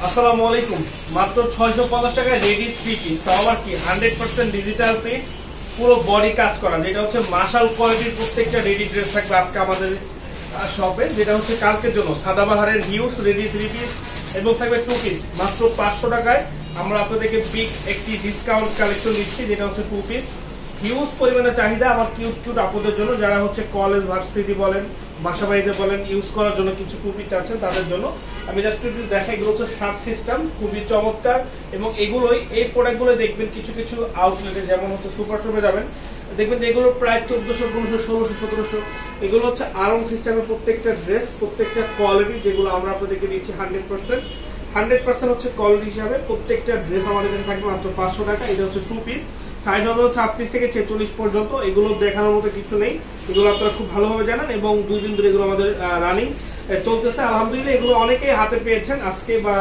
আসসালামু আলাইকুম। মাত্র 650 টাকায় রেডি থ্রি পিস, তাও আবার কি 100% ডিজিটাল প্রিন্ট, পুরো বডি কাজ করা, যেটা হচ্ছে মাশাল কোয়ালিটির প্রত্যেকটা রেডি ড্রেস থাকবে আজকে আমাদের শপে। যেটা হচ্ছে কালকের জন্য সাদাবাহারের হিউজ রেডি থ্রি পিস এবং থাকবে টু পিস মাত্র 500 টাকায়। আমরা আপনাদেরকে বিগ একটি ডিসকাউন্ট কালেকশন দিচ্ছি, যেটা হচ্ছে টু পিস। হিউজ পরিমাণে চাহিদা আমার কিউট কিউট আপুদের জন্য, যারা হচ্ছে কলেজ ভার্সিটি বলেন, বাসা বাড়িতে বলেন, ইউজ করার জন্য কিছু টু পিস চাচ্ছেন তাদের জন্য। আমি জাস্ট একটু দেখাই, এগুলো হচ্ছে শার্ট সিস্টেম, খুবই চমৎকার। এবং এগুলোই এই প্রোডাক্টগুলো দেখবেন কিছু কিছু আউটলেটে, যেমন হচ্ছে সুপার শপে যাবেন, দেখবেন যে এগুলো প্রায় 1400, 1500, 1600, 1700। এগুলো হচ্ছে আরং সিস্টেমের প্রত্যেকটা ড্রেস, প্রত্যেকটা কোয়ালিটি, যেগুলো আমরা আপনাদেরকে দিচ্ছি 100% হচ্ছে কোয়ালিটি হিসাবে। প্রত্যেকটা ড্রেস আমাদের কাছে থাকবে মাত্র 500 টাকা। এটা হচ্ছে টু পিস, সাইজ হবে হচ্ছে 38 থেকে 46 পর্যন্ত। এগুলো দেখানোর মতো কিছু নেই, এগুলো আপনারা খুব ভালোভাবে জানেন এবং 2 দিন ধরে এগুলো আমাদের রানিং চলতেছে। আলহামদুলিল্লাহ এগুলো অনেকেই হাতে পেয়েছেন আজকে বা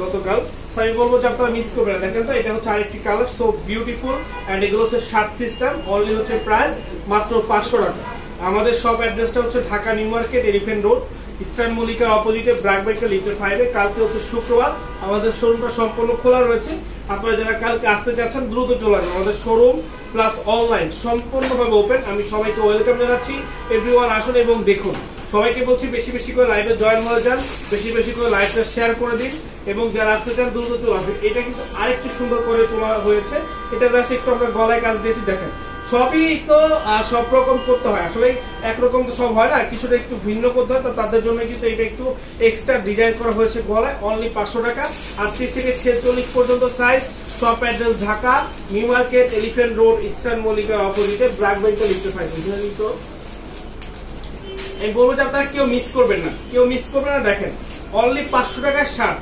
গতকাল। আমি বলবো যে আপনারা মিস করবেন না। দেখেন তো, এটা হচ্ছে আরেকটি কালার, সো বিউটিফুল। অ্যান্ড এগুলো হচ্ছে শার্ট সিস্টেম, অনলি হচ্ছে প্রাইস মাত্র 500 টাকা। আমাদের শপ অ্যাড্রেসটা হচ্ছে Dhaka new market, elephant road, eastern মল্লিকার অপোজিটে, ব্র্যাক বাইকের লিফটে 5-এ। কালকে হচ্ছে শুক্রবার, আমাদের শোরুমটা সম্পূর্ণ খোলা রয়েছে। আপনারা যারা কালকে আসতে চাচ্ছেন দ্রুত চলে আসবেন। আমাদের শোরুম প্লাস অনলাইন সম্পূর্ণভাবে ওপেন। আমি সবাইকে ওয়েলকাম জানাচ্ছি, এভরিওয়ান আসুন এবং দেখুন। সবাইকে বলছি বেশি বেশি করে লাইভে জয়েন হয়ে যান, বেশি বেশি করে লাইভটা শেয়ার করে দিন এবং যারা আসতে চান দ্রুত চলে আসবেন। এটা কিন্তু আরেকটু সুন্দর করে তোলা হয়েছে, এটা জাস্ট একটু আমরা গলায় কাজ দিয়েছি। দেখেন, সবই তো সব রকম করতে হয়, আসলে একরকম তো সব হয় না, কিছুটা একটু ভিন্ন করতে হয়। তো তাদের জন্য কিন্তু এটা একটু এক্সট্রা ডিজাইন করা হয়েছে গলায়, অনলি 500 টাকা। 38 থেকে 46 পর্যন্ত size. Shop address Dhaka new market, elephant road, eastern মল্লিকার অপোজিটে, ব্র্যাক বাইকের লিফটে 5। আমি বলবো যে আপনারা কেউ মিস করবেন না, কেউ মিস করবেন না। দেখেন, অনলি 500 টাকার শার্ট,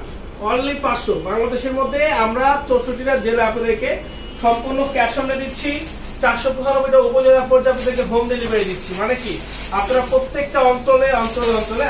অনলি 500। বাংলাদেশের মধ্যে আমরা 64টা জেলা আপনাদেরকে সম্পূর্ণ ক্যাশ অনে দিচ্ছি। 495টা উপজেলা পর্যায়ে আপনাদেরকে হোম ডেলিভারি দিচ্ছি। মানে কি, আপনারা প্রত্যেকটা অঞ্চলে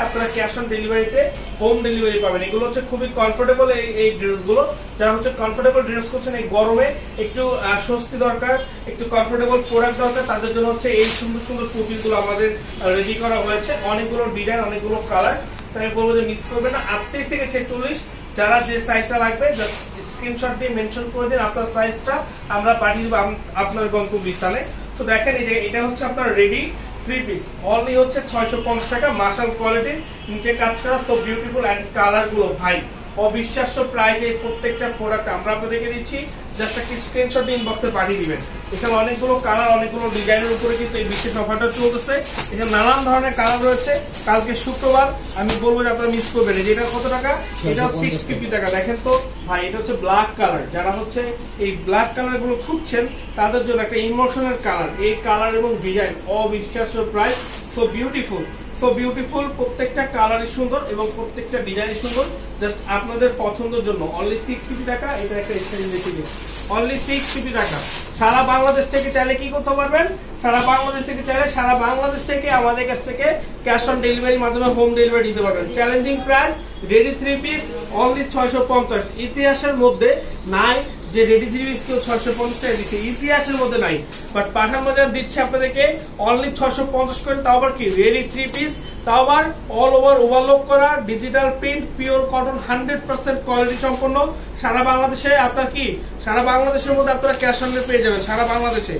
আপনারা ক্যাশ অন ডেলিভারিতে হোম ডেলিভারি পাবেন। এগুলো হচ্ছে খুবই কমফোর্টেবল এই ড্রেসগুলো। যারা হচ্ছে কমফোর্টেবল ড্রেস করছেন এই গরমে, একটু স্বস্তি দরকার, একটু কমফোর্টেবল প্রোডাক্ট দরকার, তাদের জন্য হচ্ছে এই সুন্দর সুন্দর টুপিগুলো আমাদের রেডি করা হয়েছে। অনেকগুলো ডিজাইন, অনেকগুলো কালার। তাই আমি বলবো যে মিস করবেন না। 38 থেকে 46 যারা যে সাইজটা লাগবে জাস্ট স্ক্রিনশট দিয়ে মেনশন করে দিন আপনার সাইজটা, আমরা পাঠিয়ে দেব আপনার গন্তব্যস্থানে। তো দেখেন, এই যে এটা হচ্ছে আপনার রেডি থ্রি পিস, অনলি হচ্ছে 650 টাকা। মাশাল কোয়ালিটির, নিচে কাজ করা, সো বিউটিফুল। অ্যান্ড কালার গুলো ভাই অবিশ্বাস্য প্রাইজে প্রত্যেকটা প্রোডাক্ট আমরা আপনাদেরকে দিচ্ছি। জাস্ট একটা স্ক্রিনশট দিয়ে ইনবক্সে পাঠিয়ে দিবেন। এখানে অনেকগুলো কালার, অনেকগুলো ডিজাইনের উপরে কিন্তু এই বিশেষ অফারটা চলতেছে। এখানে নানান ধরনের কালার রয়েছে। কালকে শুক্রবার, আমি বলবো যে আপনারা মিস করবেন। এটা কত টাকা? এটা 650 টাকা। দেখেন তো ভাই, এটা হচ্ছে ব্ল্যাক কালার। যারা হচ্ছে এই ব্ল্যাক কালার গুলো খুঁজছেন তাদের জন্য একটা ইমোশনাল কালার। এই কালার এবং ডিজাইন অবিশ্বাস্য price, so beautiful, so beautiful. প্রত্যেকটা কালারই সুন্দর এবং প্রত্যেকটা ডিজাইনই সুন্দর। জাস্ট আপনাদের পছন্দের জন্য অনলি 650 টাকা। এটা একটা স্টাইল দেখে দিন, অনলি 650 টাকা। সারা বাংলাদেশ থেকে চাইলে কি করতে পারবেন? সারা বাংলাদেশ থেকে চাইলে সারা বাংলাদেশ থেকে আমাদের কাছ থেকে ক্যাশ অন ডেলিভারির মাধ্যমে হোম ডেলিভারি দিতে পারবেন। Challenging price, ready three piece only 650। ইতিহাসের মধ্যে নাই যে রেডি থ্রি পিস কেউ 650 টাকা দিচ্ছে, ইতিহাসের মধ্যে নাই। বাট পাঠান বাজার দিচ্ছে আপনাদেরকে অনলি 650 করে, তাও আবার কি রেডি থ্রি পিস, তাও আবার অল ওভার ওভারলক করা, digital print, pure cotton, 100% quality সম্পন্ন। সারা বাংলাদেশে আপনার কি, সারা বাংলাদেশের মধ্যে আপনারা ক্যাশ অন পেয়ে যাবেন। সারা বাংলাদেশে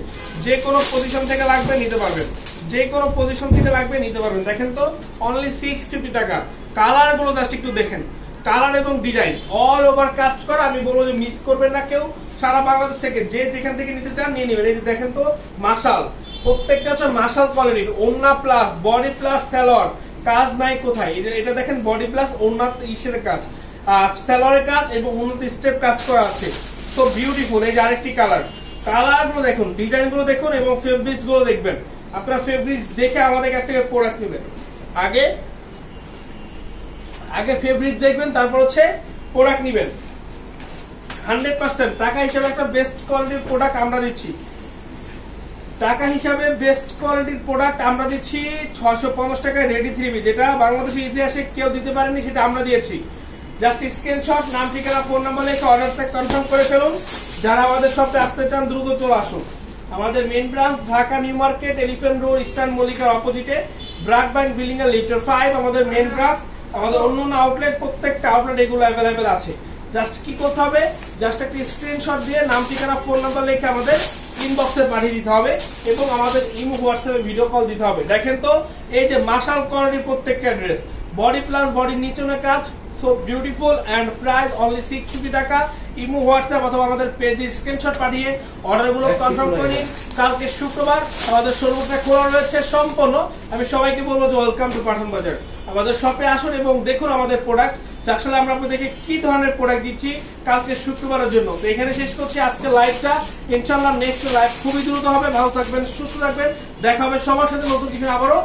যে কোনো পজিশন থেকে লাগবে নিতে পারবেন, যে কোনো পজিশন থেকে লাগবে নিতে পারবেন। দেখেন তো, অনলি 650 টাকা। কালার গুলো জাস্ট একটু দেখেন, কালার এবং ডিজাইন অল ওভার কাজ করা। আমি বলবো যে মিস করবেন না কেউ। সারা বাংলাদেশ থেকে যে যেখান থেকে নিতে চান নিয়ে নেবেন। এই যে দেখেন তো, মাশাল, প্রত্যেকটা হচ্ছে মাশাল কোয়ালিটির। ওন্না প্লাস বডি প্লাস সালোয়ার, কাজ নাই কোথায়। এটা দেখেন, বডি প্লাস ওন্না ইসের কাজ, সালোয়ারের কাজ এবং উন্নত স্টেপ কাজ করা আছে। So beautiful. এই যে আরেকটি কালার, কালার গুলো দেখুন, ডিজাইন গুলো দেখুন এবং ফেব্রিক্স গুলো দেখবেন। আপনারা ফেব্রিক্স দেখে আমাদের কাছ থেকে প্রোডাক্ট নেবেন। আগে ফেব্রিক দেখবেন, তারপর হচ্ছে প্রোডাক্ট নেবেন। 100% টাকা হিসাবে একটা বেস্ট কোয়ালিটির প্রোডাক্ট আমরা দিচ্ছি। টাকা হিসাবে বেস্ট কোয়ালিটির প্রোডাক্ট আমরা দিচ্ছি 650 টাকায় রেডি থ্রি পিস, যেটা বাংলাদেশের ইতিহাসে কেউ দিতে পারেনি, সেটা আমরা দিয়েছি। জাস্ট স্ক্রিনশট, নাম, ঠিকানা, ফোন নাম্বার লিখে অর্ডারটা কনফার্ম করে ফেলুন। যারা আমাদের শপে আসতে চান দ্রুত চলে আসুন। আমাদের main branch Dhaka new market, elephant road, eastern মল্লিকার অপোজিটে, ব্র্যাক ব্যাংক বিল্ডিং এর লিফট 5 আমাদের মেইন ব্রাঞ্চ। আমাদের অন্য আউটলেট প্রত্যেকটা আউটলেট এগুলো অ্যাভেলেবেল আছে। জাস্ট কি করতে হবে, জাস্ট একটা স্ক্রিনশট দিয়ে নাম ঠিকানা ফোন নাম্বার লিখে আমাদের ইনবক্সে পাঠিয়ে দিতে হবে এবং আমাদের ইমো হোয়াটসঅ্যাপে ভিডিও কল দিতে হবে। দেখেন তো এই যে মাশাল কোয়ালিটির প্রত্যেকটা ড্রেস, বডি প্লাস বডির নিচনে কাজ, so beautiful and price only 650 টাকা। ইমো হোয়াটসঅ্যাপ অথবা আমাদের পেজে স্ক্রিনশট পাঠিয়ে অর্ডারগুলো কনফার্ম করে নিন। কালকে শুক্রবার আমাদের শোরুমটা খোলা রয়েছে সম্পূর্ণ। আমি সবাইকে বলবো যে ওয়েলকাম টু পাঠান বাজার। আমাদের শপে আসুন এবং দেখুন আমাদের প্রোডাক্ট, আসলে আমরা আপনাদেরকে কি ধরনের প্রোডাক্ট দিচ্ছি কালকে শুক্রবারের জন্য। তো এখানে শেষ করছি আজকে লাইভটা। ইনশাআল্লাহ নেক্সট লাইভ খুবই দ্রুত হবে। ভালো থাকবেন, সুস্থ থাকবেন, দেখা হবে সবার সাথে নতুন কিছু আবারও।